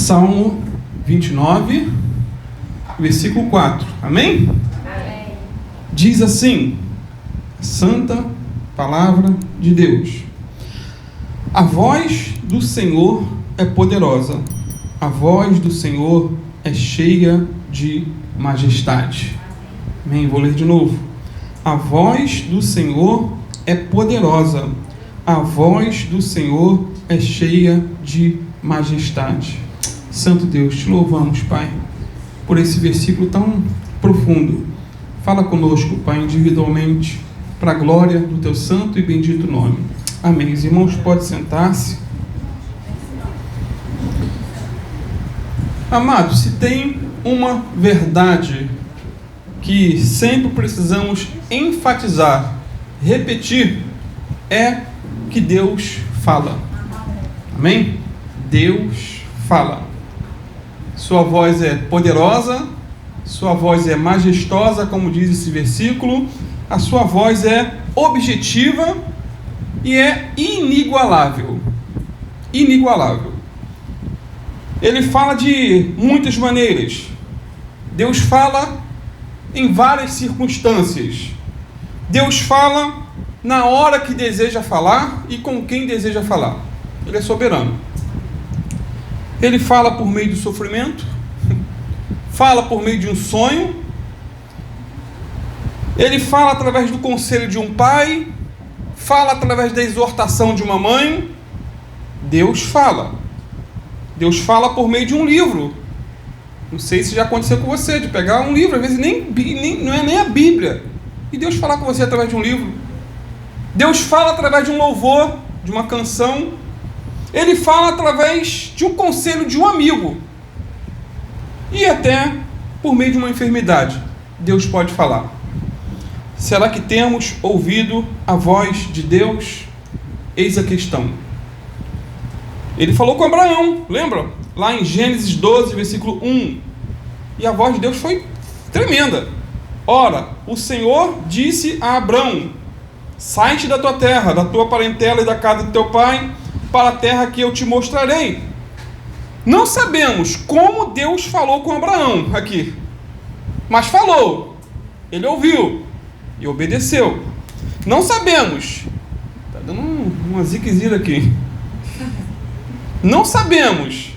Salmo 29, versículo 4. Amém? Amém. Diz assim, a santa palavra de Deus: a voz do Senhor é poderosa, a voz do Senhor é cheia de majestade. Amém? Vou ler de novo. A voz do Senhor é poderosa, a voz do Senhor é cheia de majestade. Santo Deus, te louvamos, Pai, por esse versículo tão profundo. Fala conosco, Pai, individualmente, para a glória do teu santo e bendito nome. Amém. Os irmãos podem sentar-se. Amados, se tem uma verdade que sempre precisamos enfatizar, repetir, é que Deus fala. Amém? Deus fala. Sua voz é poderosa, sua voz é majestosa, como diz esse versículo, a sua voz é objetiva e é inigualável. Inigualável. Ele fala de muitas maneiras. Deus fala em várias circunstâncias. Deus fala na hora que deseja falar e com quem deseja falar. Ele é soberano. Ele fala por meio do sofrimento, fala por meio de um sonho, ele fala através do conselho de um pai, fala através da exortação de uma mãe. Deus fala. Deus fala por meio de um livro. Não sei se já aconteceu com você, de pegar um livro, às vezes não é nem a Bíblia, e Deus falar com você através de um livro. Deus fala através de um louvor, de uma canção. Ele fala através de um conselho de um amigo. E até por meio de uma enfermidade, Deus pode falar. Será que temos ouvido a voz de Deus? Eis a questão. Ele falou com Abraão, lembra? Lá em Gênesis 12, versículo 1. E a voz de Deus foi tremenda. Ora, o Senhor disse a Abraão: sai-te da tua terra, da tua parentela e da casa do teu pai, para a terra que eu te mostrarei. Não sabemos como Deus falou com Abraão aqui, mas falou. Ele ouviu e obedeceu. Não sabemos. Está dando uma ziquezira aqui. Não sabemos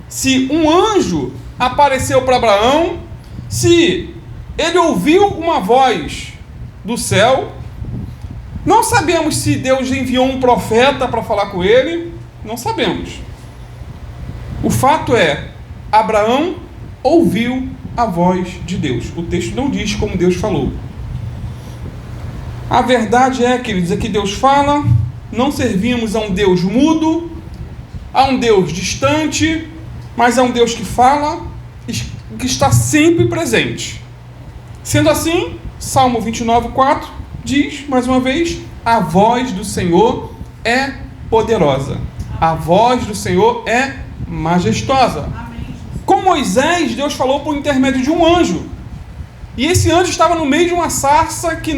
se um anjo apareceu para Abraão, se ele ouviu uma voz do céu. Não sabemos se Deus enviou um profeta para falar com ele. Não sabemos. O fato é, Abraão ouviu a voz de Deus. O texto não diz como Deus falou. A verdade é, queridos, é que Deus fala. Não servimos a um Deus mudo, a um Deus distante, mas a um Deus que fala, que está sempre presente. Sendo assim, Salmo 29, 4 diz, mais uma vez, a voz do Senhor é poderosa. A voz do Senhor é majestosa. Com Moisés, Deus falou por intermédio de um anjo. E esse anjo estava no meio de uma sarça que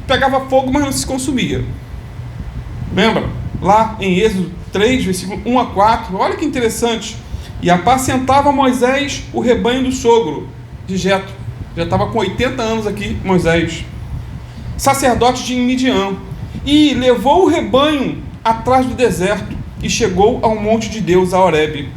pegava fogo, mas não se consumia. Lembra? Lá em Êxodo 3, versículo 1 a 4. Olha que interessante. E apacentava Moisés o rebanho do sogro de Jetro. Já estava com 80 anos aqui, Moisés, sacerdote de Midian, e levou o rebanho atrás do deserto e chegou ao monte de Deus, a Horebe.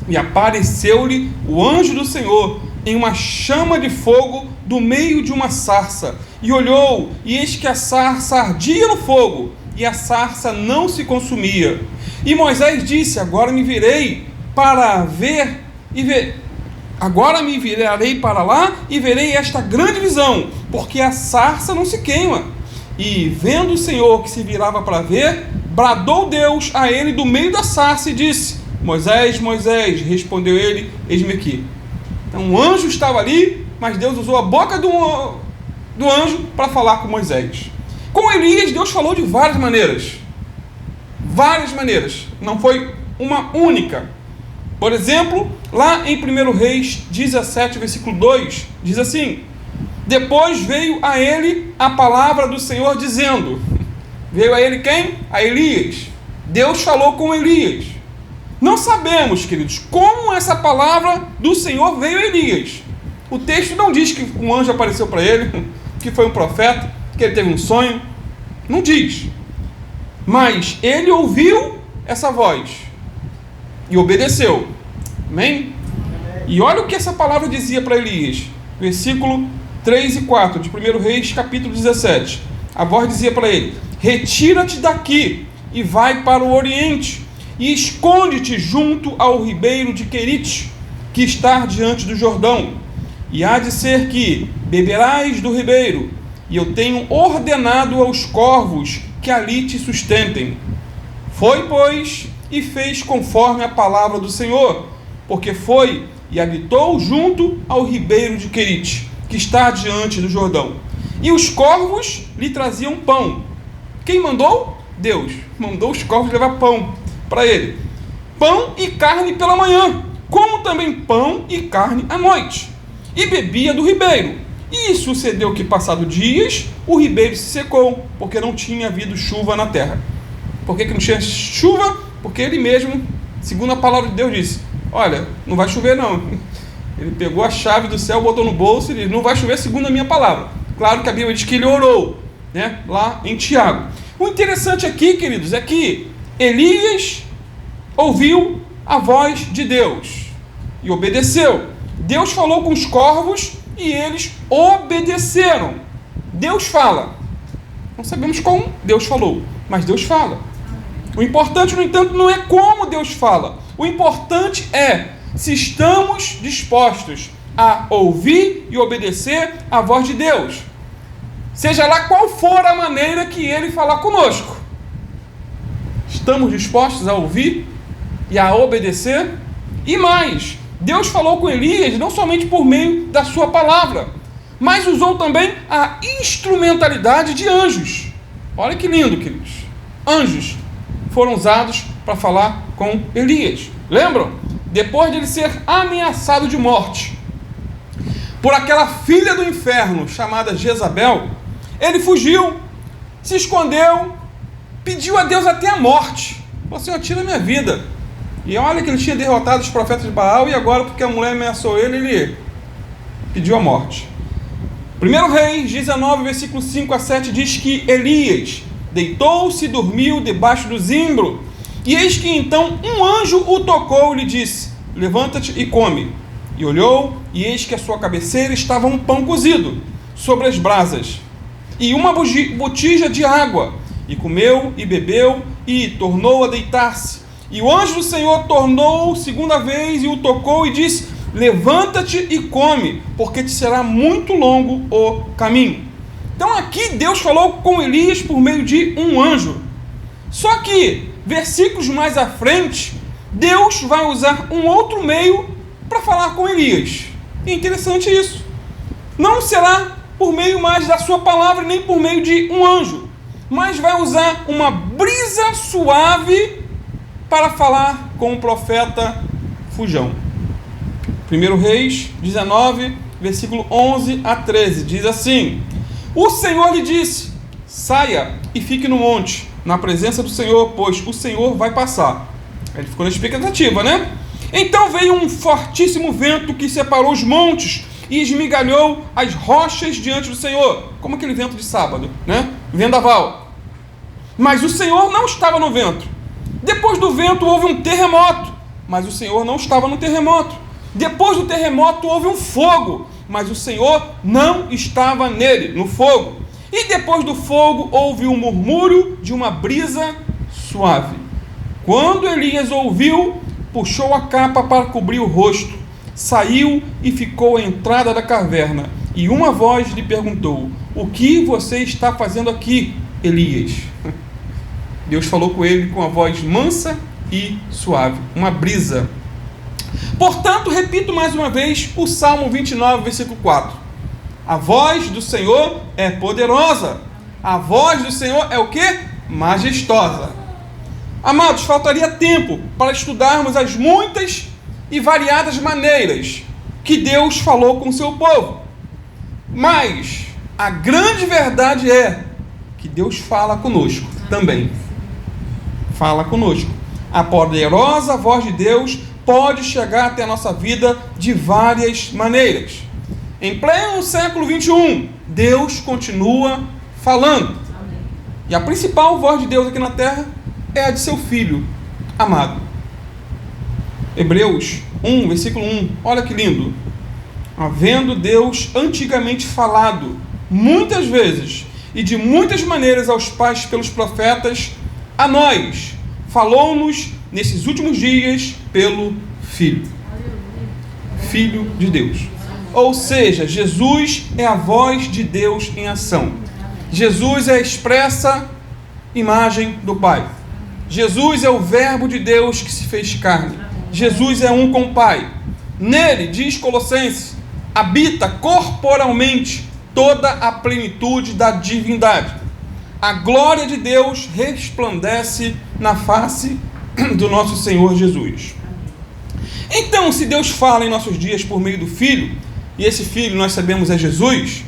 E apareceu-lhe o anjo do Senhor em uma chama de fogo do meio de uma sarça. E olhou, e eis que a sarça ardia no fogo, e a sarça não se consumia. E Moisés disse: agora me virei para ver e ver. Agora me virarei para lá e verei esta grande visão, porque a sarça não se queima. E vendo o Senhor que se virava para ver, bradou Deus a ele do meio da sarça e disse: Moisés, Moisés. Respondeu ele: eis-me aqui. Então o anjo estava ali, mas Deus usou a boca do anjo para falar com Moisés. Com Elias, Deus falou de várias maneiras. Várias maneiras. Não foi uma única. Por exemplo, lá em 1 Reis 17, versículo 2, diz assim: depois veio a ele a palavra do Senhor dizendo. Veio a ele quem? A Elias. Deus falou com Elias. Não sabemos, queridos, como essa palavra do Senhor veio a Elias. O texto não diz que um anjo apareceu para ele, que foi um profeta, que ele teve um sonho. Não diz. Mas ele ouviu essa voz e obedeceu. Amém? E olha o que essa palavra dizia para Elias. Versículo 3 e 4 de 1 Reis, capítulo 17. A voz dizia para ele: retira-te daqui e vai para o oriente, e esconde-te junto ao ribeiro de Querite, que está diante do Jordão. E há de ser que beberás do ribeiro, e eu tenho ordenado aos corvos que ali te sustentem. Foi, pois, e fez conforme a palavra do Senhor, porque foi e habitou junto ao ribeiro de Querite, que está diante do Jordão. E os corvos lhe traziam pão. Quem mandou? Deus. Mandou os corvos levar pão para ele. Pão e carne pela manhã, como também pão e carne à noite. E bebia do ribeiro. E sucedeu que, passado dias, o ribeiro se secou, porque não tinha havido chuva na terra. Por que não tinha chuva? Porque ele mesmo, segundo a palavra de Deus, disse: olha, não vai chover não. Ele pegou a chave do céu, botou no bolso e disse: não vai chover segundo a minha palavra. Claro que a Bíblia diz que ele orou, né, lá em Tiago. O interessante aqui, queridos, é que Elias ouviu a voz de Deus e obedeceu. Deus falou com os corvos e eles obedeceram. Deus fala. Não sabemos como Deus falou, mas Deus fala. O importante, no entanto, não é como Deus fala. O importante é se estamos dispostos a ouvir e obedecer a voz de Deus, seja lá qual for a maneira que Ele falar conosco. Estamos dispostos a ouvir e a obedecer? E mais, Deus falou com Elias não somente por meio da sua palavra, mas usou também a instrumentalidade de anjos. Olha que lindo, queridos. Anjos foram usados para falar com Elias. Lembram? Depois de ele ser ameaçado de morte por aquela filha do inferno chamada Jezabel, ele fugiu, se escondeu, pediu a Deus até a morte. Falou: Senhor, tira a minha vida. E olha que ele tinha derrotado os profetas de Baal, e agora, porque a mulher ameaçou ele, ele pediu a morte. 1 Reis 19, versículo 5 a 7 diz que Elias deitou-se e dormiu debaixo do zimbro, e eis que então um anjo o tocou e lhe disse: levanta-te e come. E olhou, e eis que à sua cabeceira estava um pão cozido sobre as brasas, e uma botija de água. E comeu e bebeu, e tornou a deitar-se. E o anjo do Senhor tornou segunda vez e o tocou e disse: levanta-te e come, porque te será muito longo o caminho. Então aqui Deus falou com Elias por meio de um anjo. Só que, versículos mais à frente, Deus vai usar um outro meio para falar com Elias. É interessante isso. Não será por meio mais da sua palavra, nem por meio de um anjo, mas vai usar uma brisa suave para falar com o profeta fujão. 1 Reis 19, versículo 11 a 13, diz assim: o Senhor lhe disse: saia e fique no monte, na presença do Senhor, pois o Senhor vai passar. Ele ficou na expectativa, né? Então veio um fortíssimo vento que separou os montes e esmigalhou as rochas diante do Senhor, como aquele vento de sábado, né? Vendaval. Mas o Senhor não estava no vento. Depois do vento houve um terremoto, mas o Senhor não estava no terremoto. Depois do terremoto houve um fogo, mas o Senhor não estava nele, no fogo. E depois do fogo houve um murmúrio de uma brisa suave. Quando Elias ouviu, puxou a capa para cobrir o rosto, saiu e ficou à entrada da caverna. E uma voz lhe perguntou: o que você está fazendo aqui, Elias? Deus falou com ele com a voz mansa e suave, uma brisa. Portanto, repito mais uma vez o Salmo 29, versículo 4. A voz do Senhor é poderosa. A voz do Senhor é o quê? Majestosa. Amados, faltaria tempo para estudarmos as muitas e variadas maneiras que Deus falou com o seu povo. Mas a grande verdade é que Deus fala conosco também. Fala conosco. A poderosa voz de Deus pode chegar até a nossa vida de várias maneiras. Em pleno século 21, Deus continua falando. E a principal voz de Deus aqui na terra é a de seu Filho amado. Hebreus 1, versículo 1, olha que lindo. Havendo Deus antigamente falado, muitas vezes e de muitas maneiras aos pais pelos profetas, a nós falou-nos nesses últimos dias pelo Filho. Filho de Deus. Ou seja, Jesus é a voz de Deus em ação. Jesus é a expressa imagem do Pai. Jesus é o verbo de Deus que se fez carne. Jesus é um com o Pai. Nele, diz Colossenses, habita corporalmente toda a plenitude da divindade. A glória de Deus resplandece na face do nosso Senhor Jesus. Então, se Deus fala em nossos dias por meio do Filho, e esse Filho nós sabemos é Jesus,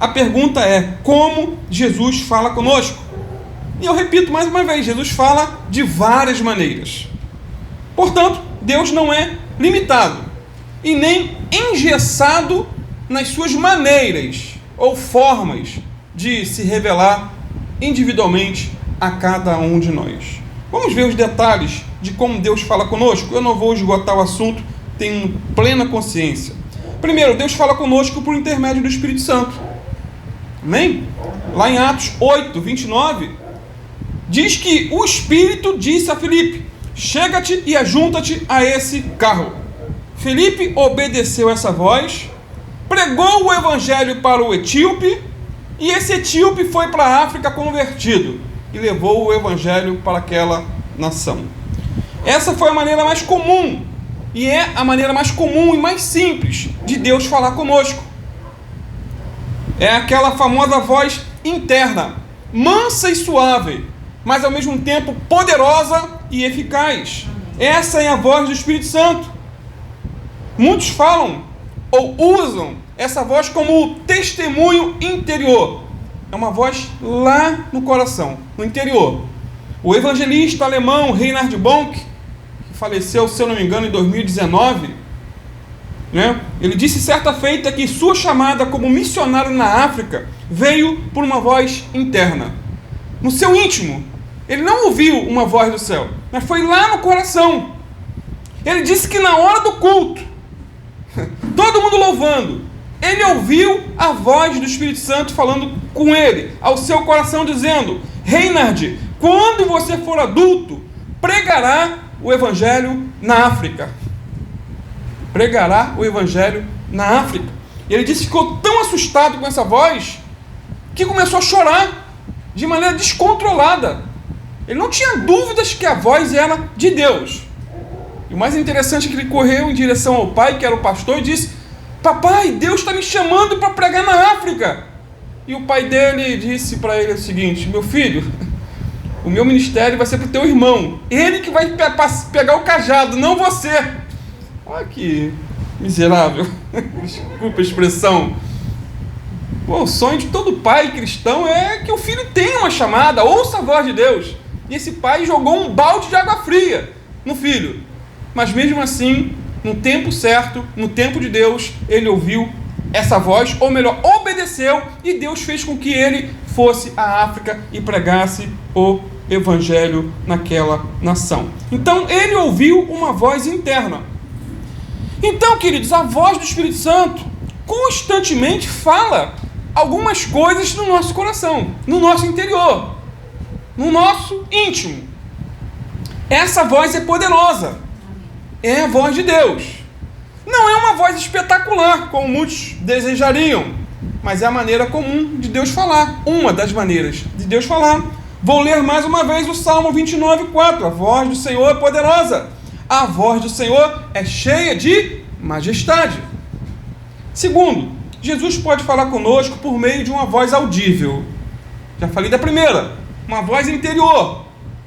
a pergunta é: como Jesus fala conosco? E eu repito mais uma vez, Jesus fala de várias maneiras. Portanto, Deus não é limitado e nem engessado nas suas maneiras ou formas de se revelar individualmente a cada um de nós. Vamos ver os detalhes de como Deus fala conosco. Eu não vou esgotar o assunto, tenho plena consciência. Primeiro, Deus fala conosco por intermédio do Espírito Santo. Amém? Lá em Atos 8, 29, diz que o Espírito disse a Filipe: chega-te e ajunta-te a esse carro. Filipe obedeceu essa voz, pregou o evangelho para o etíope, e esse etíope foi para a África convertido e levou o evangelho para aquela nação. Essa foi a maneira mais comum, e é a maneira mais comum e mais simples de Deus falar conosco. É aquela famosa voz interna, mansa e suave, mas ao mesmo tempo poderosa e eficaz. Essa é a voz do Espírito Santo. Muitos falam ou usam essa voz como testemunho interior. É uma voz lá no coração, no interior. O evangelista alemão Reinhard Bonk, que faleceu, se eu não me engano, em 2019, ele disse certa feita que sua chamada como missionário na África veio por uma voz interna. No seu íntimo, ele não ouviu uma voz do céu, mas foi lá no coração. Ele disse que na hora do culto, todo mundo louvando, ele ouviu a voz do Espírito Santo falando com ele, ao seu coração, dizendo: Reinhard, quando você for adulto, pregará o Evangelho na África. Pregará o Evangelho na África. E ele disse que ficou tão assustado com essa voz, que começou a chorar de maneira descontrolada. Ele não tinha dúvidas que a voz era de Deus. E o mais interessante é que ele correu em direção ao pai, que era o pastor, e disse: papai, Deus está me chamando para pregar na África. E o pai dele disse para ele o seguinte: meu filho, o meu ministério vai ser para o teu irmão. Ele que vai pegar o cajado, não você. Olha que miserável. Desculpa a expressão. Pô, o sonho de todo pai cristão é que o filho tenha uma chamada, ouça a voz de Deus. E esse pai jogou um balde de água fria no filho. Mas mesmo assim, no tempo certo, no tempo de Deus, ele ouviu essa voz, ou melhor, obedeceu, e Deus fez com que ele fosse à África e pregasse o Evangelho naquela nação. Então, ele ouviu uma voz interna. Então, queridos, a voz do Espírito Santo constantemente fala algumas coisas no nosso coração, no nosso interior, no nosso íntimo. Essa voz é poderosa. É a voz de Deus. Não é uma voz espetacular, como muitos desejariam, mas é a maneira comum de Deus falar. Uma das maneiras de Deus falar. Vou ler mais uma vez o Salmo 29:4. A voz do Senhor é poderosa. A voz do Senhor é cheia de majestade. Segundo, Jesus pode falar conosco por meio de uma voz audível. Já falei da primeira, uma voz interior,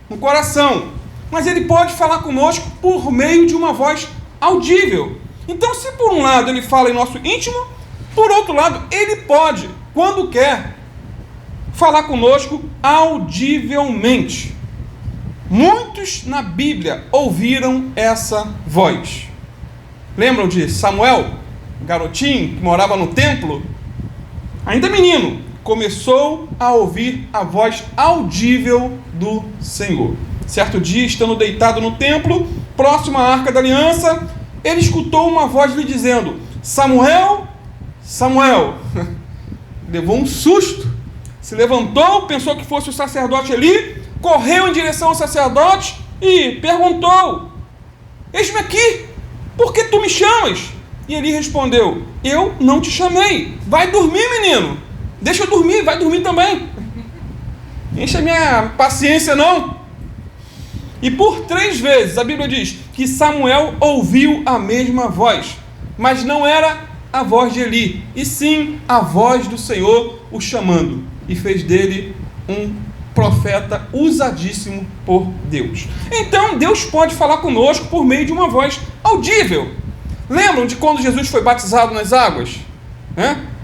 no coração. Mas ele pode falar conosco por meio de uma voz audível. Então, se por um lado ele fala em nosso íntimo, por outro lado, ele pode, quando quer, falar conosco audivelmente. Muitos na Bíblia ouviram essa voz. Lembram de Samuel, garotinho que morava no templo? Ainda menino, começou a ouvir a voz audível do Senhor. Certo dia, estando deitado no templo, próximo à Arca da Aliança, ele escutou uma voz lhe dizendo: Samuel, Samuel. Levou um susto, se levantou, pensou que fosse o sacerdote Eli, correu em direção ao sacerdote e perguntou: eis-me aqui, por que tu me chamas? E Eli respondeu: eu não te chamei, vai dormir, menino, deixa eu dormir, vai dormir também, enche a minha paciência não. E por 3 vezes a Bíblia diz que Samuel ouviu a mesma voz, mas não era a voz de Eli, e sim a voz do Senhor o chamando, e fez dele um profeta usadíssimo por Deus. Então Deus pode falar conosco por meio de uma voz audível. Lembram de quando Jesus foi batizado nas águas?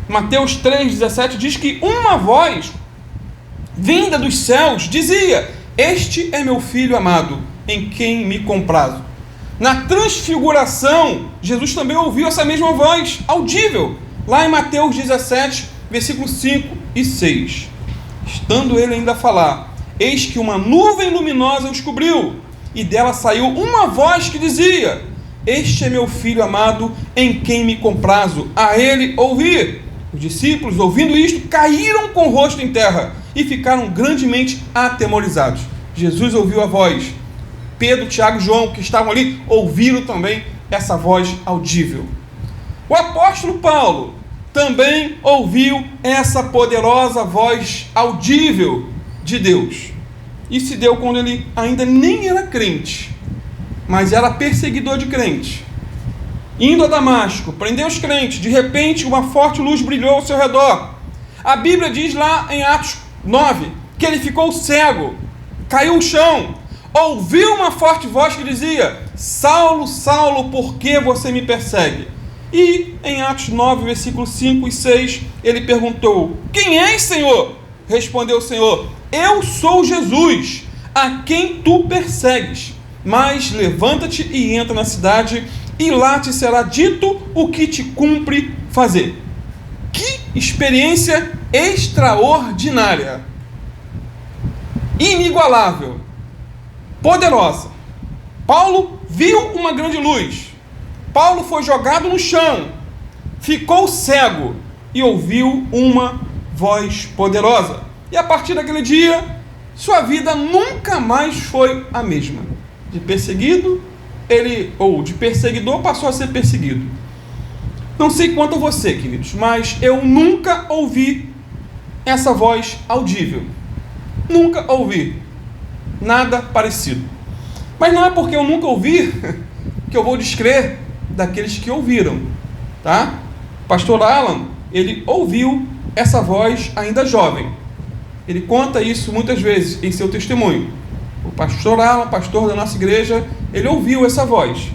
Mateus 3,17 diz que uma voz vinda dos céus dizia: este é meu filho amado, em quem me comprazo. Na transfiguração, Jesus também ouviu essa mesma voz audível, lá em Mateus 17, versículos 5 e 6. Estando ele ainda a falar, eis que uma nuvem luminosa os cobriu, e dela saiu uma voz que dizia: este é meu filho amado, em quem me comprazo, a ele ouvir. Os discípulos, ouvindo isto, caíram com o rosto em terra e ficaram grandemente atemorizados. Jesus ouviu a voz. Pedro, Tiago e João, que estavam ali, ouviram também essa voz audível. O apóstolo Paulo também ouviu essa poderosa voz audível de Deus. E se deu quando ele ainda nem era crente, mas era perseguidor de crente. Indo a Damasco, prendeu os crentes, de repente uma forte luz brilhou ao seu redor. A Bíblia diz lá em Atos 9, que ele ficou cego, caiu no chão, ouviu uma forte voz que dizia: Saulo, Saulo, por que você me persegue? E em Atos 9, versículos 5 e 6, ele perguntou: quem és, Senhor? Respondeu o Senhor: eu sou Jesus, a quem tu persegues. Mas levanta-te e entra na cidade, e lá te será dito o que te cumpre fazer. Que experiência extraordinária, inigualável, poderosa. Paulo viu uma grande luz. Paulo foi jogado no chão, ficou cego e ouviu uma voz poderosa. E a partir daquele dia, sua vida nunca mais foi a mesma. De perseguido, de perseguidor passou a ser perseguido. Não sei quanto a você, queridos, mas eu nunca ouvi essa voz audível. Nunca ouvi nada parecido. Mas não é porque eu nunca ouvi que eu vou descrer daqueles que ouviram, tá? Pastor Alan, ele ouviu essa voz ainda jovem. Ele conta isso muitas vezes em seu testemunho. O pastor Alan, pastor da nossa igreja, ele ouviu essa voz.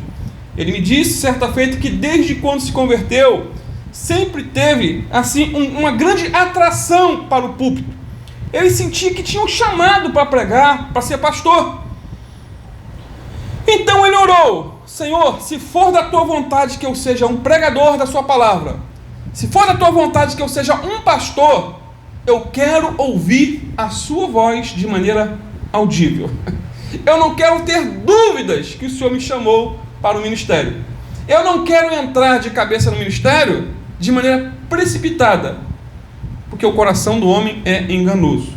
Ele me disse certa feita que desde quando se converteu, sempre teve assim uma grande atração para o púlpito. Ele sentia que tinha um chamado para pregar, para ser pastor. Então ele orou: Senhor, se for da tua vontade que eu seja um pregador da sua palavra, se for da tua vontade que eu seja um pastor, eu quero ouvir a sua voz de maneira audível. Eu não quero ter dúvidas que o Senhor me chamou para o ministério. Eu não quero entrar de cabeça no ministério de maneira precipitada, porque o coração do homem é enganoso.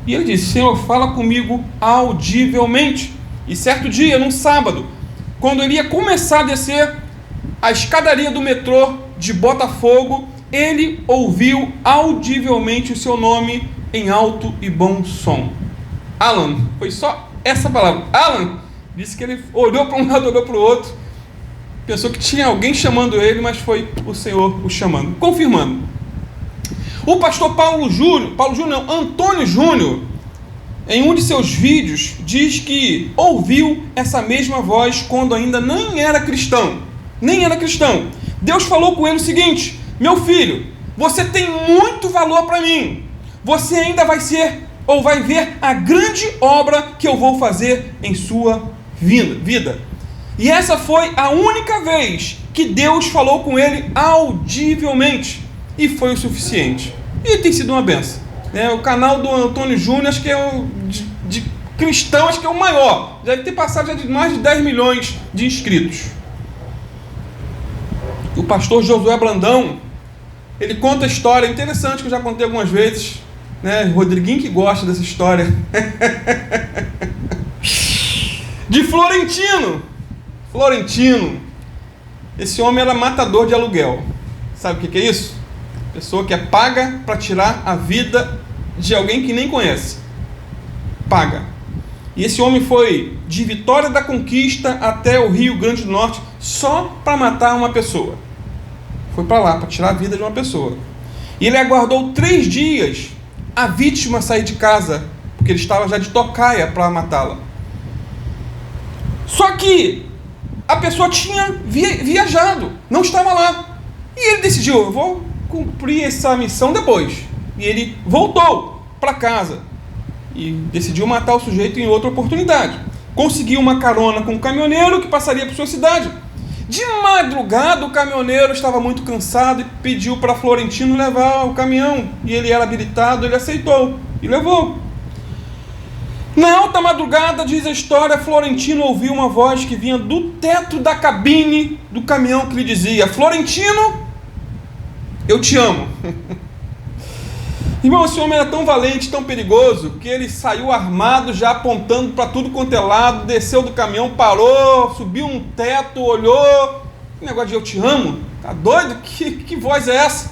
E ele disse: Senhor, fala comigo audivelmente. E certo dia, num sábado, quando ele ia começar a descer a escadaria do metrô de Botafogo, ele ouviu audivelmente o seu nome em alto e bom som. Alan, foi só essa palavra. Alan, disse que ele olhou para um lado, olhou para o outro, pensou que tinha alguém chamando ele, mas foi o Senhor o chamando, confirmando. O pastor Antônio Júnior, em um de seus vídeos, diz que ouviu essa mesma voz quando ainda nem era cristão. Deus falou com ele o seguinte: meu filho, você tem muito valor para mim, você ainda vai ser ou vai ver a grande obra que eu vou fazer em sua vida. E essa foi a única vez que Deus falou com ele audivelmente, e foi o suficiente. E tem sido uma benção. O canal do Antônio Júnior, acho que é o de cristão, acho que é o maior. Já deve ter passado já de mais de 10 milhões de inscritos. O pastor Josué Brandão, ele conta a história interessante que eu já contei algumas vezes, Rodriguinho que gosta dessa história. De Florentino. Esse homem era matador de aluguel. Sabe o que é isso? Pessoa que é paga para tirar a vida de alguém que nem conhece. Paga. E esse homem foi de Vitória da Conquista até o Rio Grande do Norte só para matar uma pessoa. Foi para lá, para tirar a vida de uma pessoa. E ele aguardou 3 dias a vítima sair de casa, porque ele estava já de tocaia para matá-la. Só que a pessoa tinha viajado, não estava lá. E ele decidiu, eu vou cumprir essa missão depois. E ele voltou para casa e decidiu matar o sujeito em outra oportunidade. Conseguiu uma carona com um caminhoneiro que passaria por sua cidade. De madrugada, o caminhoneiro estava muito cansado e pediu para Florentino levar o caminhão. E ele era habilitado, ele aceitou e levou. Na alta madrugada, diz a história, Florentino ouviu uma voz que vinha do teto da cabine do caminhão que lhe dizia: Florentino, eu te amo. Irmão, esse homem era tão valente, tão perigoso, que ele saiu armado, já apontando para tudo quanto é lado, desceu do caminhão, parou, subiu um teto, olhou. Que negócio de eu te amo? Tá doido? Que voz é essa?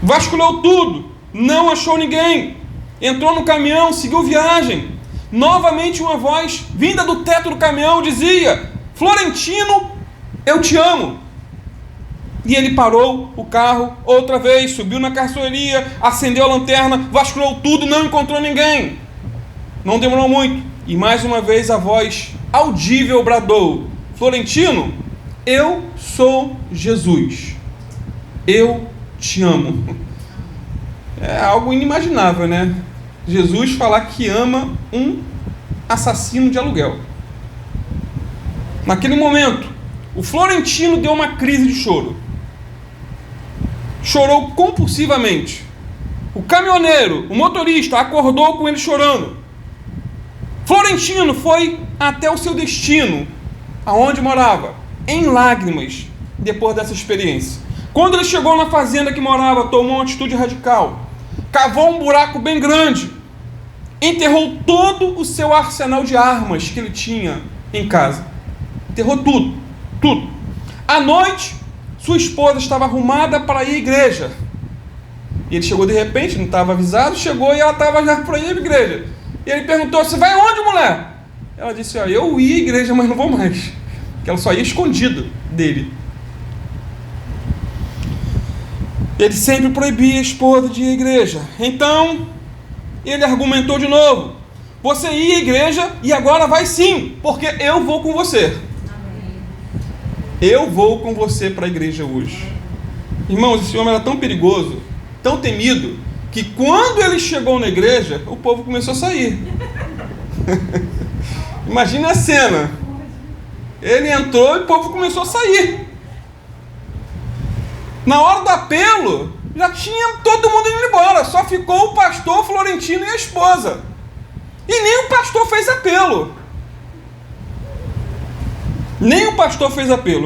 Vasculhou tudo, não achou ninguém. Entrou no caminhão, seguiu viagem. Novamente uma voz, vinda do teto do caminhão, dizia: Florentino, eu te amo. E ele parou o carro outra vez, subiu na carroceria, acendeu a lanterna, vasculhou tudo, não encontrou ninguém. Não demorou muito. E mais uma vez a voz audível bradou: Florentino, eu sou Jesus. Eu te amo. É algo inimaginável, né? Jesus falar que ama um assassino de aluguel. Naquele momento, o Florentino deu uma crise de choro. Chorou compulsivamente. O caminhoneiro, o motorista, acordou com ele chorando. Florentino foi até o seu destino, aonde morava, em lágrimas, depois dessa experiência. Quando ele chegou na fazenda que morava, tomou uma atitude radical. Cavou um buraco bem grande, enterrou todo o seu arsenal de armas que ele tinha em casa. Enterrou tudo. À noite, sua esposa estava arrumada para ir à igreja. E ele chegou de repente, não estava avisado, chegou e ela estava já para ir à igreja. E ele perguntou: você vai aonde, mulher? Ela disse: eu ia à igreja, mas não vou mais. Porque ela só ia escondido dele. Ele sempre proibia a esposa de ir à igreja. Então, ele argumentou de novo: você ia à igreja e agora vai sim, porque eu vou com você. Eu vou com você para a igreja hoje. Irmãos, esse homem era tão perigoso, tão temido, que quando ele chegou na igreja, o povo começou a sair. Imagina a cena. Ele entrou e o povo começou a sair. Na hora do apelo, já tinha todo mundo indo embora. Só ficou o pastor Florentino e a esposa. E nem o pastor fez apelo.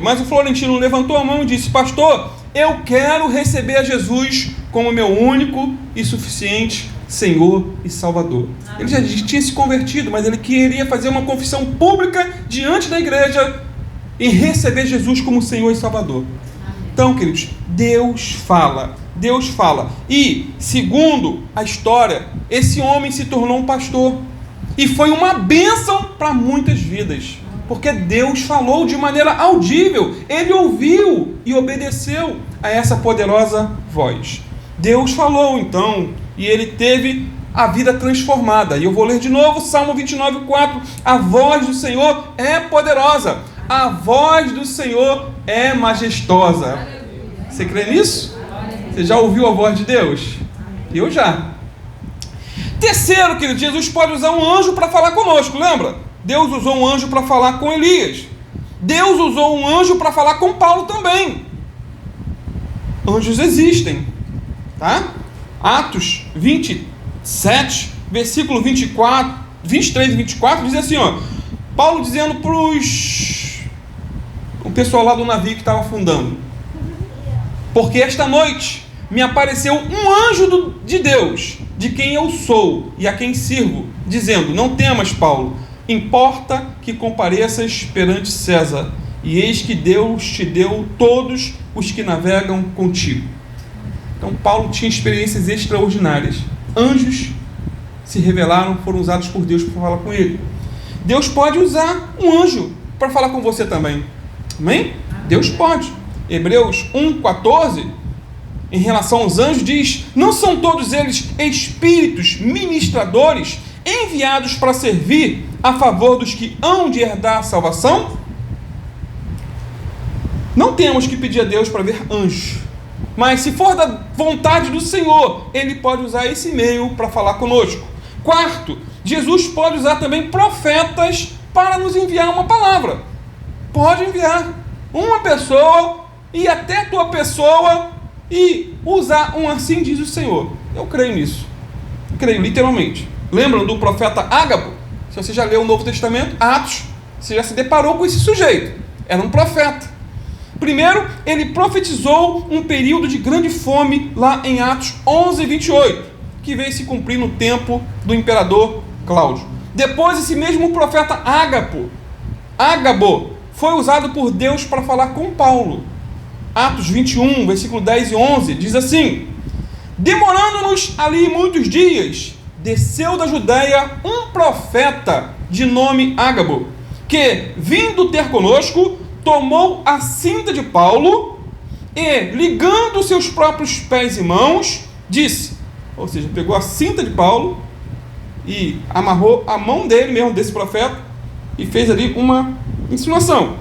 Mas o Florentino levantou a mão e disse: pastor, eu quero receber a Jesus como meu único e suficiente Senhor e Salvador. Ele já tinha se convertido, mas ele queria fazer uma confissão pública diante da igreja e receber Jesus como Senhor e Salvador. Então, queridos, Deus fala. E, segundo a história, esse homem se tornou um pastor. E foi uma bênção para muitas vidas. Porque Deus falou de maneira audível. Ele ouviu e obedeceu a essa poderosa voz. Deus falou, então, e ele teve a vida transformada. E eu vou ler de novo Salmo 29:4. A voz do Senhor é poderosa. A voz do Senhor é majestosa. Você crê nisso? Você já ouviu a voz de Deus? Eu já. Terceiro, querido, Jesus pode usar um anjo para falar conosco, lembra? Deus usou um anjo para falar com Elias. Deus usou um anjo para falar com Paulo também. Anjos existem, tá? Atos 27, versículo 23 e 24, diz assim, ó, Paulo dizendo para o pessoal lá do navio que estava afundando: porque esta noite me apareceu um anjo de Deus, de quem eu sou e a quem sirvo, dizendo: não temas, Paulo, importa que compareças perante César, e eis que Deus te deu todos os que navegam contigo. Então Paulo tinha experiências extraordinárias. Anjos se revelaram, foram usados por Deus para falar com ele. Deus pode usar um anjo para falar com você também. Amém? Deus pode. Hebreus 1,14, em relação aos anjos, diz: não são todos eles espíritos ministradores enviados para servir a favor dos que hão de herdar a salvação? Não temos que pedir a Deus para ver anjos, mas se for da vontade do Senhor, Ele pode usar esse meio para falar conosco. Quarto, Jesus pode usar também profetas para nos enviar uma palavra. Pode enviar uma pessoa e até a tua pessoa e usar um assim diz o Senhor. Eu creio nisso. Creio literalmente. Lembram do profeta Ágabo? Se você já leu o Novo Testamento, Atos, você já se deparou com esse sujeito. Era um profeta. Primeiro, ele profetizou um período de grande fome lá em Atos 11, 28, que veio se cumprir no tempo do imperador Cláudio. Depois, esse mesmo profeta Ágabo, foi usado por Deus para falar com Paulo. Atos 21, versículo 10 e 11, diz assim: demorando-nos ali muitos dias, desceu da Judéia um profeta de nome Ágabo, que, vindo ter conosco, tomou a cinta de Paulo e, ligando seus próprios pés e mãos, disse, ou seja, pegou a cinta de Paulo e amarrou a mão dele mesmo, desse profeta, e fez ali uma insinuação.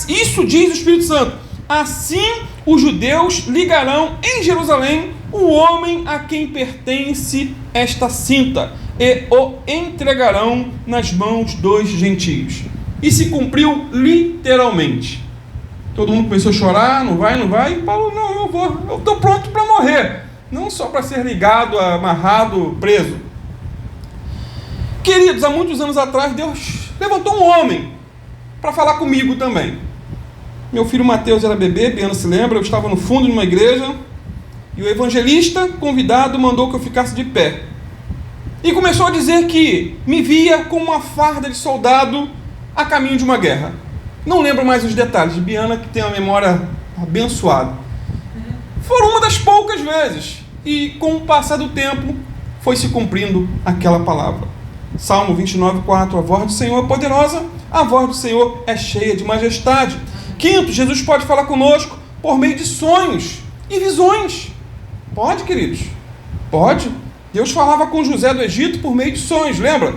Isso diz o Espírito Santo: assim os judeus ligarão em Jerusalém o homem a quem pertence esta cinta e o entregarão nas mãos dos gentios. E se cumpriu literalmente. Todo mundo começou a chorar: não vai, não vai. E Paulo: não, eu vou, eu estou pronto para morrer, não só para ser ligado, amarrado, preso. Queridos, há muitos anos atrás Deus levantou um homem para falar comigo também. Meu filho Mateus era bebê, Biana se lembra, eu estava no fundo de uma igreja e o evangelista convidado mandou que eu ficasse de pé e começou a dizer que me via com uma farda de soldado a caminho de uma guerra. Não lembro mais os detalhes. Biana, que tem uma memória abençoada. Foram uma das poucas vezes, e com o passar do tempo foi se cumprindo aquela palavra. Salmo 29,4: a voz do Senhor é poderosa, a voz do Senhor é cheia de majestade. Quinto, Jesus pode falar conosco por meio de sonhos e visões. Pode, queridos? Pode. Deus falava com José do Egito por meio de sonhos, lembra?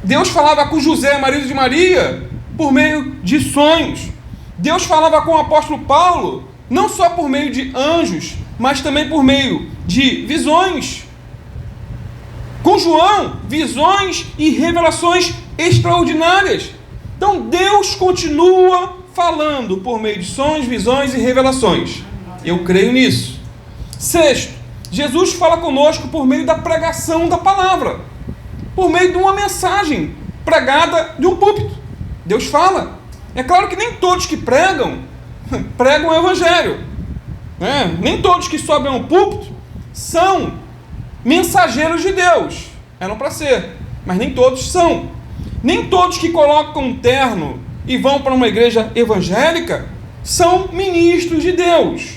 Deus falava com José, marido de Maria, por meio de sonhos. Deus falava com o apóstolo Paulo, não só por meio de anjos, mas também por meio de visões. Com João, visões e revelações extraordinárias. Então Deus continua falando por meio de sonhos, visões e revelações. Eu creio nisso. Sexto, Jesus fala conosco por meio da pregação da palavra, por meio de uma mensagem pregada de um púlpito. Deus fala. É claro que nem todos que pregam o evangelho, né? Nem todos que sobem ao púlpito são mensageiros de Deus. Eram para ser, mas nem todos são. Nem todos que colocam um terno e vão para uma igreja evangélica são ministros de Deus.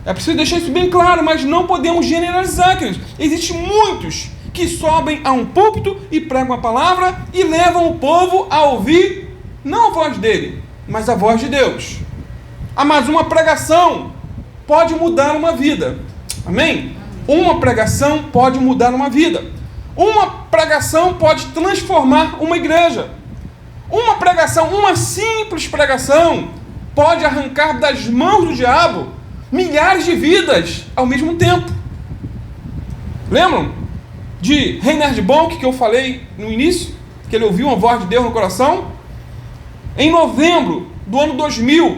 É preciso deixar isso bem claro, mas não podemos generalizar, queridos. Existem muitos que sobem a um púlpito e pregam a palavra e levam o povo a ouvir não a voz dele, mas a voz de Deus. Mas uma pregação pode mudar uma vida. Amém? Uma pregação pode mudar uma vida. Uma pregação pode transformar uma igreja. Uma pregação, uma simples pregação, pode arrancar das mãos do diabo milhares de vidas ao mesmo tempo. Lembram de Reinhard Bonk, que eu falei no início, que ele ouviu uma voz de Deus no coração? Em novembro do ano 2000,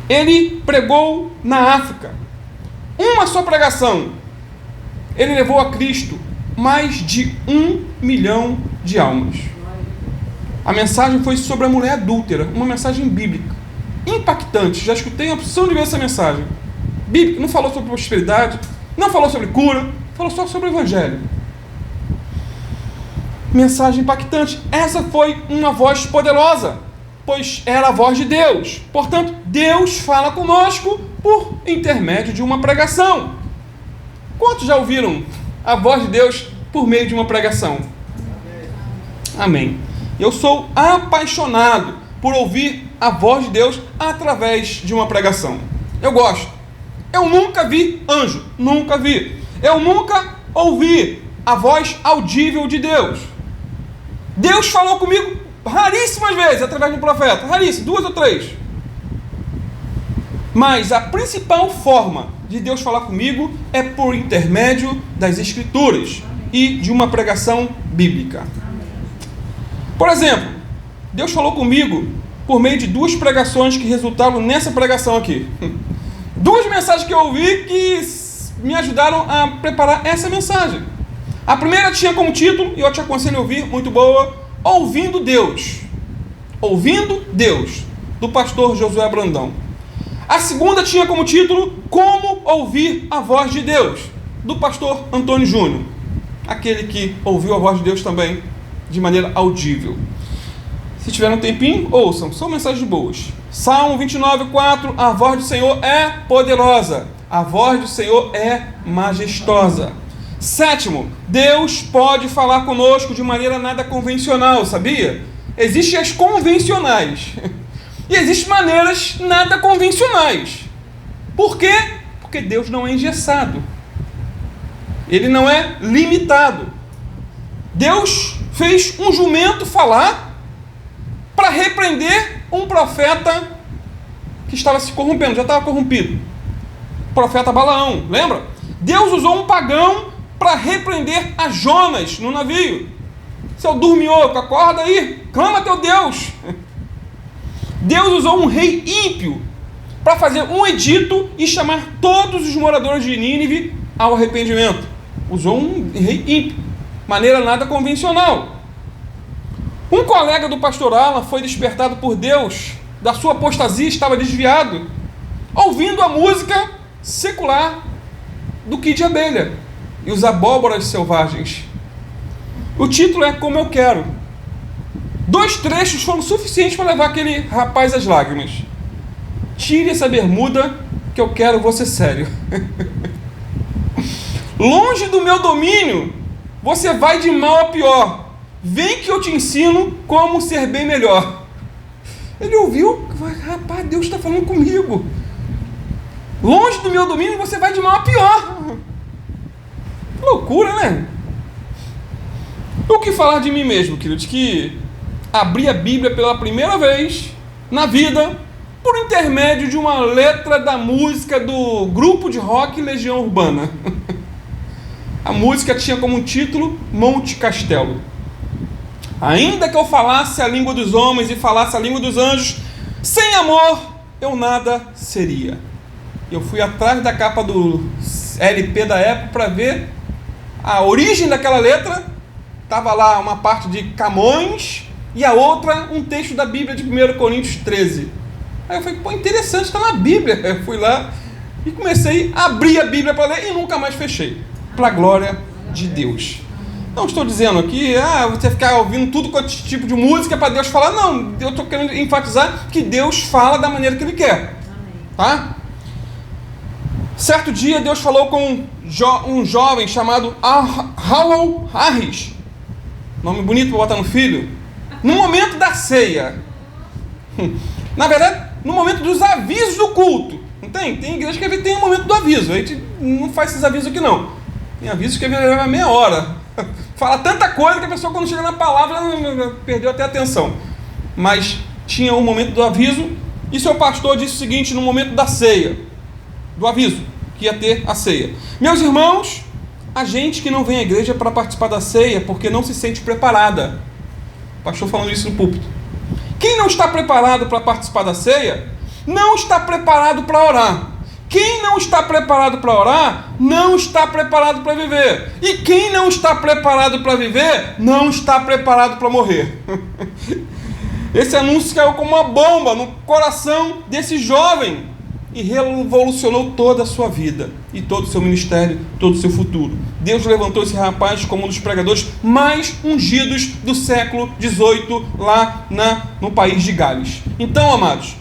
ele pregou na África. Uma só pregação, ele levou a Cristo mais de 1 milhão de almas. A mensagem foi sobre a mulher adúltera, uma mensagem bíblica, impactante. Já escutei a opção de ver essa mensagem bíblica. Não falou sobre prosperidade, não falou sobre cura, falou só sobre o evangelho. Mensagem impactante. Essa foi uma voz poderosa, pois era a voz de Deus. Portanto, Deus fala conosco por intermédio de uma pregação. Quantos já ouviram a voz de Deus por meio de uma pregação? Amém. Eu sou apaixonado por ouvir a voz de Deus através de uma pregação. Eu gosto. Eu nunca vi anjo, nunca vi. Eu nunca ouvi a voz audível de Deus. Deus falou comigo raríssimas vezes através de um profeta, raríssimas, 2 ou 3. Mas a principal forma de Deus falar comigo é por intermédio das Escrituras e de uma pregação bíblica. Por exemplo, Deus falou comigo por meio de 2 pregações que resultaram nessa pregação aqui. 2 mensagens que eu ouvi que me ajudaram a preparar essa mensagem. A primeira tinha como título, e eu te aconselho a ouvir, muito boa, Ouvindo Deus. Ouvindo Deus, do pastor Josué Brandão. A segunda tinha como título, Como Ouvir a Voz de Deus, do pastor Antônio Júnior. Aquele que ouviu a voz de Deus também de maneira audível. Se tiver um tempinho, ouçam, são mensagens boas. Salmo 29:4, a voz do Senhor é poderosa, a voz do Senhor é majestosa. 7, Deus pode falar conosco de maneira nada convencional, sabia? Existem as convencionais e existem maneiras nada convencionais. Por quê? Porque Deus não é engessado, Ele não é limitado. Deus fez um jumento falar para repreender um profeta que estava se corrompendo, já estava corrompido. O profeta Balaão, lembra? Deus usou um pagão para repreender a Jonas no navio. Seu dorminhoco, acorda aí, clama teu Deus. Deus usou um rei ímpio para fazer um edito e chamar todos os moradores de Nínive ao arrependimento. Usou um rei ímpio, maneira nada convencional. Um colega do pastor Alan foi despertado por Deus da sua apostasia, estava desviado, ouvindo a música secular do Kid Abelha e os Abóboras Selvagens. O título é Como Eu Quero. 2 trechos foram suficientes para levar aquele rapaz às lágrimas. Tire essa bermuda que eu quero você sério. Longe do meu domínio, você vai de mal a pior. Vem que eu te ensino como ser bem melhor. Ele ouviu, rapaz, Deus está falando comigo. Longe do meu domínio, você vai de mal a pior. Que loucura, né? O que falar de mim mesmo, queridos? Que abri a Bíblia pela primeira vez na vida por intermédio de uma letra da música do grupo de rock Legião Urbana. A música tinha como título Monte Castelo. Ainda que eu falasse a língua dos homens e falasse a língua dos anjos, sem amor eu nada seria. Eu fui atrás da capa do LP da época para ver a origem daquela letra. Estava lá uma parte de Camões e a outra um texto da Bíblia de 1 Coríntios 13. Aí eu falei, pô, interessante, está na Bíblia. Eu fui lá e comecei a abrir a Bíblia para ler e nunca mais fechei. Para a glória de Deus. Não estou dizendo aqui, você ficar ouvindo tudo quanto tipo de música para Deus falar. Não, eu estou querendo enfatizar que Deus fala da maneira que Ele quer. Tá? Certo dia, Deus falou com um jovem chamado Howell Harris. Nome bonito para botar no filho. No momento da ceia. Na verdade, no momento dos avisos do culto. Não tem? Tem igreja que tem um momento do aviso. A gente não faz esses avisos aqui, não. Tem avisos que levar meia hora. Fala tanta coisa que a pessoa, quando chega na palavra, perdeu até a atenção. Mas tinha um momento do aviso, e seu pastor disse o seguinte, no momento da ceia, do aviso, que ia ter a ceia. Meus irmãos, a gente que não vem à igreja para participar da ceia porque não se sente preparada. O pastor falando isso no púlpito. Quem não está preparado para participar da ceia, não está preparado para orar. Quem não está preparado para orar, não está preparado para viver. E quem não está preparado para viver, não está preparado para morrer. Esse anúncio caiu como uma bomba no coração desse jovem e revolucionou toda a sua vida e todo o seu ministério, todo o seu futuro. Deus levantou esse rapaz como um dos pregadores mais ungidos do século XVIII lá no país de Gales. Então, amados,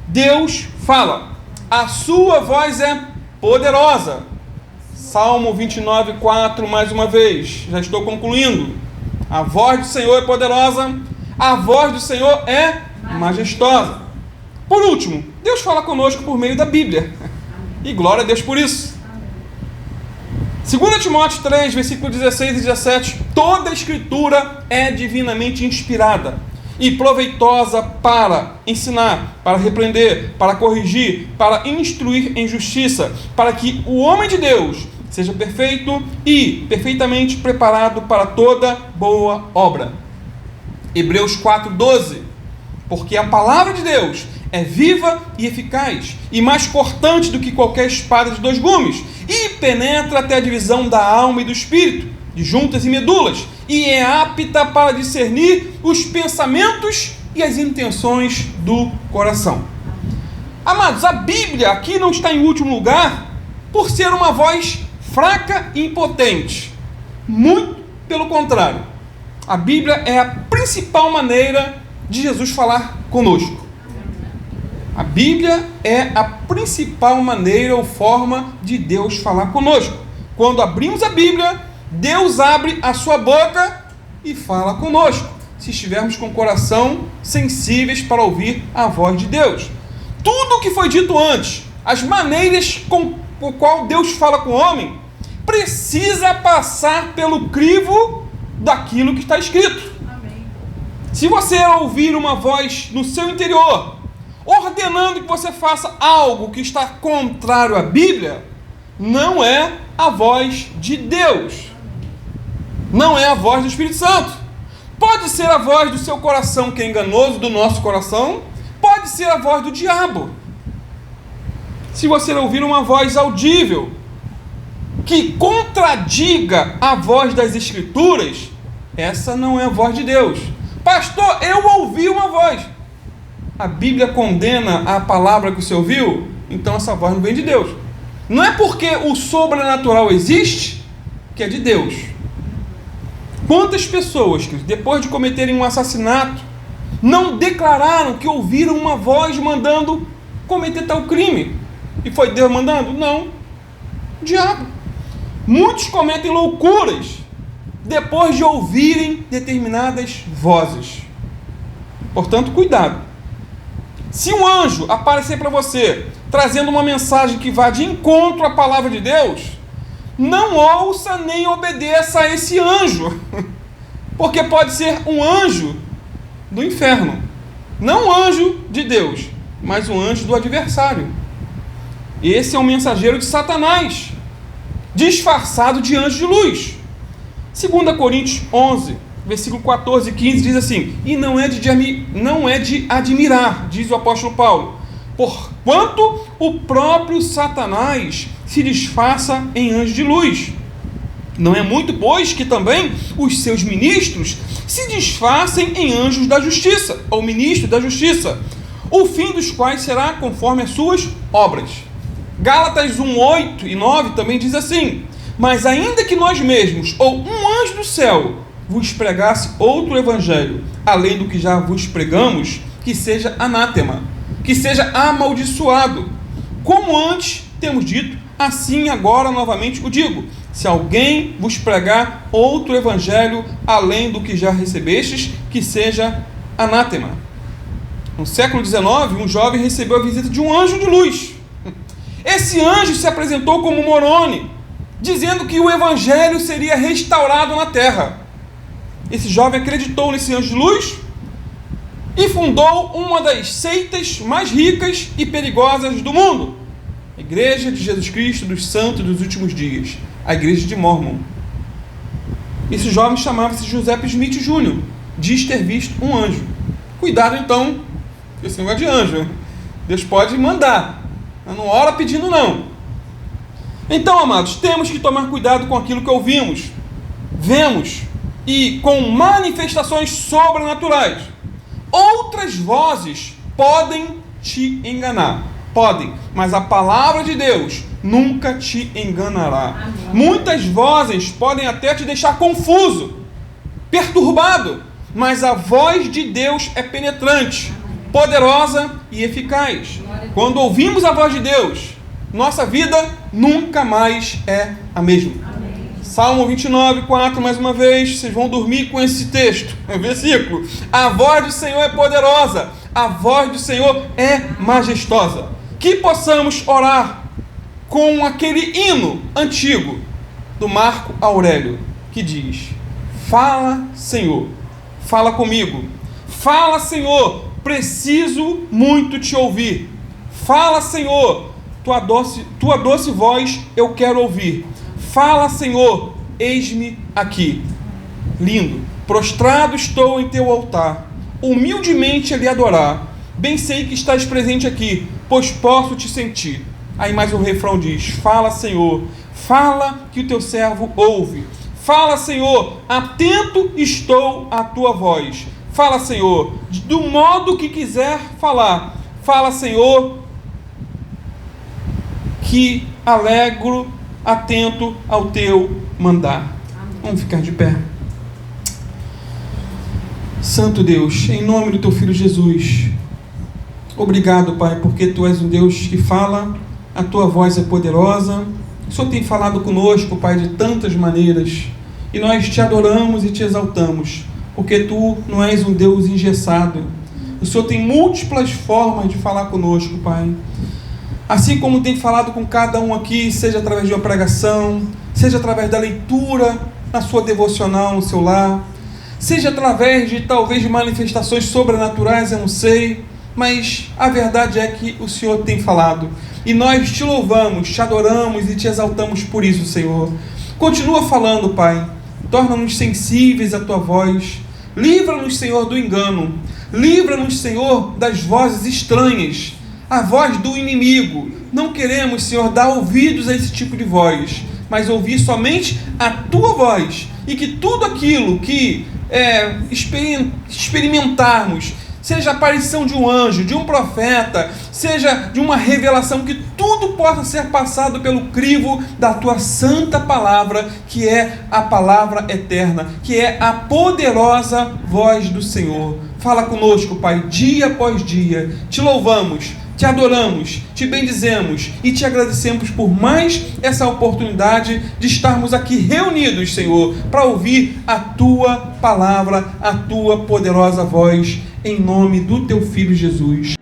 Deus fala, a sua voz é poderosa. Salmo 29:4, mais uma vez, já estou concluindo. A voz do Senhor é poderosa, a voz do Senhor é majestosa. Por último, Deus fala conosco por meio da Bíblia. E glória a Deus por isso. 2 Timóteo 3, versículo 16 e 17. Toda a Escritura é divinamente inspirada e proveitosa para ensinar, para repreender, para corrigir, para instruir em justiça, para que o homem de Deus seja perfeito e perfeitamente preparado para toda boa obra. Hebreus 4:12. Porque a palavra de Deus é viva e eficaz, e mais cortante do que qualquer espada de 2 gumes, e penetra até a divisão da alma e do espírito, de juntas e medulas, e é apta para discernir os pensamentos e as intenções do coração. Amados, a Bíblia aqui não está em último lugar por ser uma voz fraca e impotente. Muito pelo contrário. A Bíblia é a principal maneira de Jesus falar conosco. A Bíblia é a principal maneira ou forma de Deus falar conosco. Quando abrimos a Bíblia, Deus abre a sua boca e fala conosco, se estivermos com o coração sensíveis para ouvir a voz de Deus. Tudo o que foi dito antes, as maneiras com o qual Deus fala com o homem, precisa passar pelo crivo daquilo que está escrito. Amém. Se você ouvir uma voz no seu interior, ordenando que você faça algo que está contrário à Bíblia, não é a voz de Deus. Não é a voz do Espírito Santo. Pode ser a voz do seu coração, que é enganoso, do nosso coração. Pode ser a voz do diabo. Se você ouvir uma voz audível, que contradiga a voz das Escrituras, essa não é a voz de Deus. Pastor, eu ouvi uma voz. A Bíblia condena a palavra que você ouviu, então essa voz não vem de Deus. Não é porque o sobrenatural existe que é de Deus. Quantas pessoas que depois de cometerem um assassinato não declararam que ouviram uma voz mandando cometer tal crime? E foi Deus mandando? Não. O diabo. Muitos cometem loucuras depois de ouvirem determinadas vozes. Portanto, cuidado. Se um anjo aparecer para você trazendo uma mensagem que vá de encontro à palavra de Deus, não ouça nem obedeça a esse anjo, porque pode ser um anjo do inferno, não um anjo de Deus, mas um anjo do adversário. Esse é um mensageiro de Satanás, disfarçado de anjo de luz. 2 Coríntios 11, versículo 14 e 15 diz assim: e não é de admirar, diz o apóstolo Paulo, porquanto o próprio Satanás se disfarça em anjo de luz. Não é muito, pois, que também os seus ministros se disfarcem em anjos da justiça, ou ministros da justiça, o fim dos quais será conforme as suas obras. Gálatas 1, 8 e 9 também diz assim: mas ainda que nós mesmos, ou um anjo do céu, vos pregasse outro evangelho, além do que já vos pregamos, que seja anátema, que seja amaldiçoado. Como antes temos dito, assim agora novamente o digo: se alguém vos pregar outro evangelho, além do que já recebestes, que seja anátema. No século XIX, um jovem recebeu a visita de um anjo de luz. Esse anjo se apresentou como Moroni, dizendo que o evangelho seria restaurado na terra. Esse jovem acreditou nesse anjo de luz e fundou uma das seitas mais ricas e perigosas do mundo. A Igreja de Jesus Cristo dos Santos dos Últimos Dias, a Igreja de Mormon. Esse jovem chamava-se Joseph Smith Jr., diz ter visto um anjo. Cuidado então com esse negócio de anjo, né? Deus pode mandar, mas não ora pedindo não. Então, amados, temos que tomar cuidado com aquilo que ouvimos, vemos e com manifestações sobrenaturais. Outras vozes podem te enganar, podem, mas a palavra de Deus nunca te enganará. Amém. Muitas vozes podem até te deixar confuso, perturbado, mas a voz de Deus é penetrante, poderosa e eficaz. Quando ouvimos a voz de Deus, nossa vida nunca mais é a mesma. Amém. Salmo 29, 4, mais uma vez, vocês vão dormir com esse texto, versículo. A voz do Senhor é poderosa, a voz do Senhor é majestosa. Que possamos orar com aquele hino antigo do Marco Aurélio, que diz: fala, Senhor, fala comigo. Fala, Senhor, preciso muito te ouvir. Fala, Senhor, tua doce voz eu quero ouvir. Fala, Senhor, eis-me aqui. Lindo. Prostrado estou em teu altar, humildemente a lhe adorar. Bem sei que estás presente aqui, pois posso te sentir. Aí mais um refrão diz: fala, Senhor, fala que o teu servo ouve. Fala, Senhor, atento estou à tua voz. Fala, Senhor, do modo que quiser falar. Fala, Senhor, que alegro, atento ao teu mandar. Vamos ficar de pé. Santo Deus, em nome do teu Filho Jesus, obrigado, Pai, porque tu és um Deus que fala, a tua voz é poderosa. O Senhor tem falado conosco, Pai, de tantas maneiras, e nós te adoramos e te exaltamos, porque tu não és um Deus engessado. O Senhor tem múltiplas formas de falar conosco, Pai. Assim como tem falado com cada um aqui, seja através de uma pregação, seja através da leitura na sua devocional, no seu lar, seja através de talvez de manifestações sobrenaturais, eu não sei, mas a verdade é que o Senhor tem falado, e nós te louvamos, te adoramos e te exaltamos por isso, Senhor. Continua falando, Pai, torna-nos sensíveis à tua voz, livra-nos, Senhor, do engano, livra-nos, Senhor, das vozes estranhas, a voz do inimigo. Não queremos, Senhor, dar ouvidos a esse tipo de voz, mas ouvir somente a tua voz, e que tudo aquilo que experimentarmos, seja a aparição de um anjo, de um profeta, seja de uma revelação, que tudo possa ser passado pelo crivo da tua santa palavra, que é a palavra eterna, que é a poderosa voz do Senhor. Fala conosco, Pai, dia após dia. Te louvamos, te adoramos, te bendizemos e te agradecemos por mais essa oportunidade de estarmos aqui reunidos, Senhor, para ouvir a tua palavra, a tua poderosa voz, em nome do teu Filho Jesus.